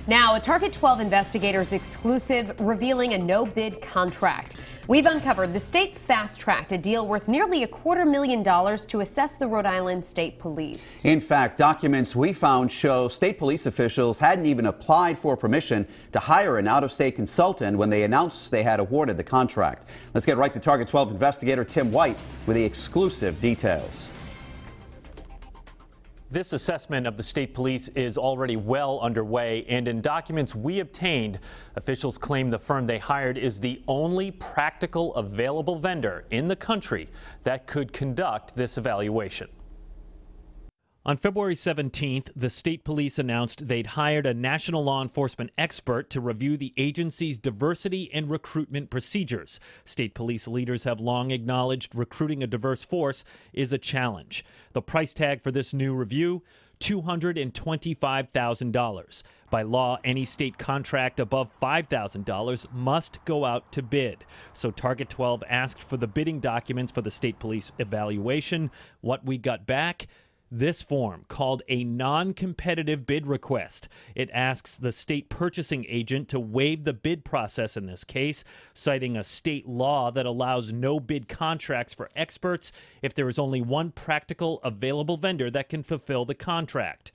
Now, a Target 12 investigators exclusive revealing a no-bid contract. We've uncovered the state fast-tracked a deal worth nearly $250,000 to assess the Rhode Island State Police. In fact, documents we found show state police officials hadn't even applied for permission to hire an out-of-state consultant when they announced they had awarded the contract. Let's get right to Target 12 investigator Tim White with the exclusive details. This assessment of the state police is already well underway, and in documents we obtained, officials claim the firm they hired is the only practical available vendor in the country that could conduct this evaluation. On February 17th, the state police announced they'd hired a national law enforcement expert to review the agency's diversity and recruitment procedures. State police leaders have long acknowledged recruiting a diverse force is a challenge. The price tag for this new review, $225,000. By law, any state contract above $5,000 must go out to bid. So Target 12 asked for the bidding documents for the state police evaluation. What we got back? This form, called a non-competitive bid request. It asks the state purchasing agent to waive the bid process in this case, citing a state law that allows no bid contracts for experts if there is only one practical available vendor that can fulfill the contract.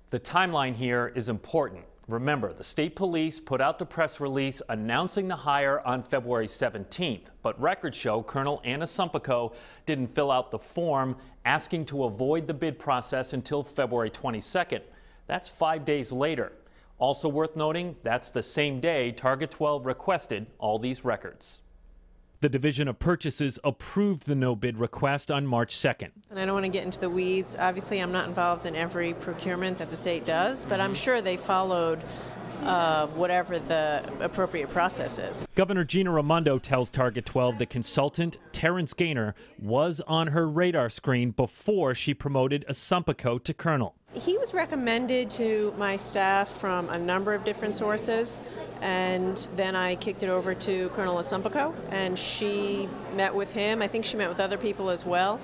The timeline here is important. Remember, the state police put out the press release announcing the hire on February 17th, but records show Colonel Anna Sumpico didn't fill out the form asking to avoid the bid process until February 22nd. That's 5 days later. Also worth noting, that's the same day Target 12 requested all these records. The Division of Purchases approved the no-bid request on March 2nd. And I don't want to get into the weeds. Obviously, I'm not involved in every procurement that the state does, but I'm sure they followed whatever the appropriate process is. Governor Gina Raimondo tells Target 12 the consultant, Terrence Gaynor, was on her radar screen before she promoted Sumpico to colonel. He was recommended to my staff from a number of different sources, and then I kicked it over to Colonel Sumpico, and she met with him. I think she met with other people as well.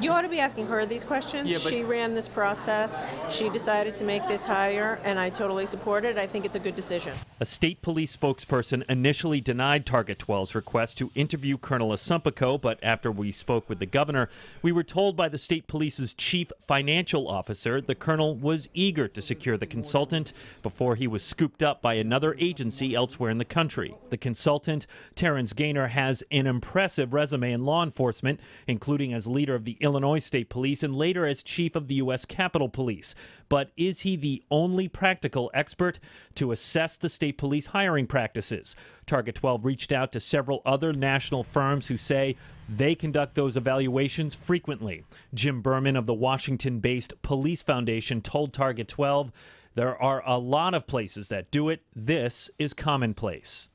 You ought to be asking her these questions. Yeah, she ran this process. She decided to make this hire, and I totally support it. I think it's a good decision. A state police spokesperson initially denied Target 12's request to interview Colonel Sumpico, but after we spoke with the governor, we were told by the state police's chief financial officer the colonel was eager to secure the consultant before he was scooped up by another agency elsewhere in the country. The consultant, Terrence Gaynor, has an impressive resume in law enforcement, including as leader of the Illinois State Police and later as chief of the U.S. Capitol Police. But is he the only practical expert to assess the state police hiring practices? Target 12 reached out to several other national firms who say they conduct those evaluations frequently. Jim Berman of the Washington-based Police Foundation told Target 12, there are a lot of places that do it. This is commonplace.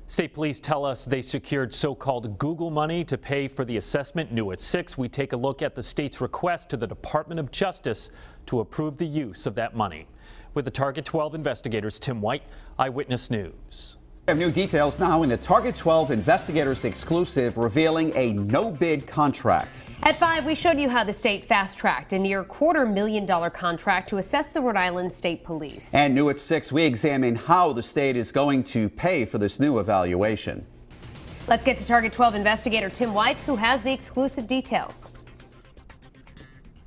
State police tell us they secured so-called Google money to pay for the assessment. New at 6, we take a look at the state's request to the Department of Justice to approve the use of that money. With the Target 12 investigators, Tim White, Eyewitness News. We have new details now in the Target 12 investigators exclusive revealing a no-bid contract. At 5, we showed you how the state fast-tracked a near $250,000 contract to assess the Rhode Island State Police. And new at 6, we examine how the state is going to pay for this new evaluation. Let's get to Target 12 investigator Tim White, who has the exclusive details.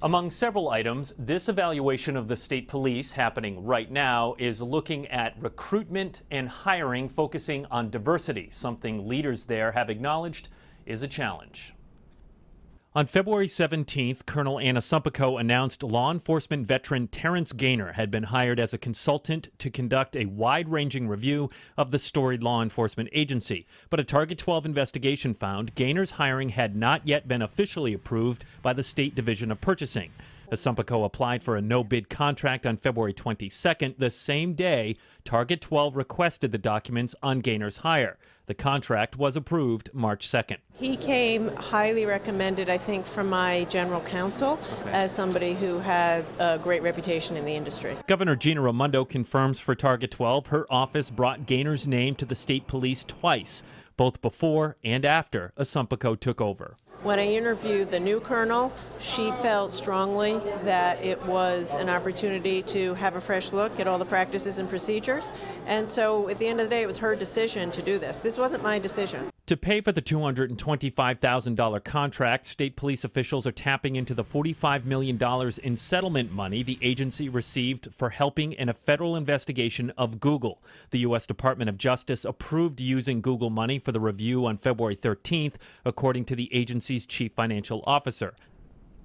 Among several items, this evaluation of the state police happening right now is looking at recruitment and hiring, focusing on diversity, something leaders there have acknowledged is a challenge. On February 17th, Colonel Anna Sumpico announced law enforcement veteran Terrence Gaynor had been hired as a consultant to conduct a wide-ranging review of the storied law enforcement agency. But a Target 12 investigation found Gaynor's hiring had not yet been officially approved by the State Division of Purchasing. Sumpico applied for a no-bid contract on February 22nd, the same day Target 12 requested the documents on Gaynor's hire. The contract was approved March 2nd. He came highly recommended, I think, from my general counsel as somebody who has a great reputation in the industry. Governor Gina Raimondo confirms for Target 12 her office brought Gaynor's name to the state police twice. both before and after Asumpico took over. When I interviewed the new colonel, she felt strongly that it was an opportunity to have a fresh look at all the practices and procedures. And so at the end of the day, it was her decision to do this. This wasn't my decision. To pay for the $225,000 contract, state police officials are tapping into the $45 million in settlement money the agency received for helping in a federal investigation of Google. The U.S. Department of Justice approved using Google money for the review on February 13th, according to the agency's chief financial officer.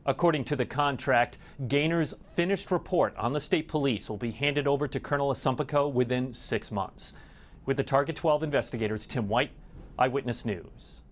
According to the contract, Gaynor's finished report on the state police will be handed over to Colonel Asumpico within 6 months. With the Target 12 investigators, Tim White, Eyewitness News.